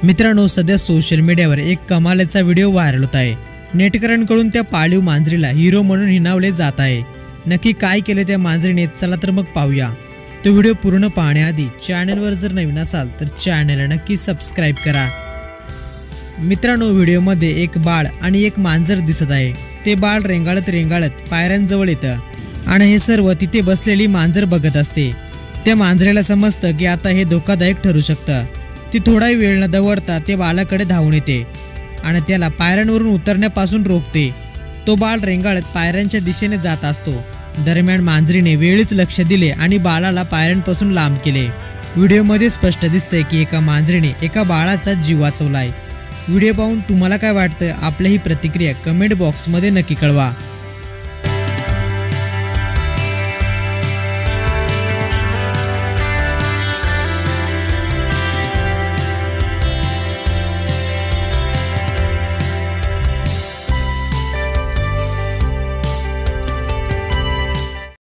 मित्रांनो, सध्या सोशल मीडियावर एक कमालीचा व्हिडिओ व्हायरल होत आहे। नेटकऱ्यांकडून त्या पाळीव मांजरीला हिरो म्हणून हिणावले जात आहे। नक्की काय केले त्या मांजरीने, चला तर मग पाहूया। तो व्हिडिओ पूर्ण पाहण्याआधी चॅनलवर जर नवीन असाल तर चॅनलला नक्की सबस्क्राइब करा। मित्रांनो, व्हिडिओमध्ये एक बाळ आणि एक मांजर दिसत आहे। ते बाळ रेंगाळत पायऱ्यांजवळ येतं आणि हे सर्व तिथे बसलेली मांजर बघत असते। त्या मांजरेला समजतं की आता हे धोकादायक ठरू शकतं। ती थोडा वेळ न दवडता ते बाळाकडे धावून येते आणि त्याला पायऱ्यांवरून उतरण्यापासून रोखते। तो बाळ रेंगाळत पायऱ्यांच्या दिशेने जात असतो। दरम्यान मांजरीने वेळीच लक्ष दिले आणि बाळाला पायऱ्यांपासून लांब केले। व्हिडिओमध्ये स्पष्ट दिसतंय की एका मांजरीने एका बाळाचा जीव वाचवलाय। व्हिडिओ पाहून तुम्हाला काय वाटतं? आपली ही प्रतिक्रिया कमेंट बॉक्समध्ये नक्की कळवा।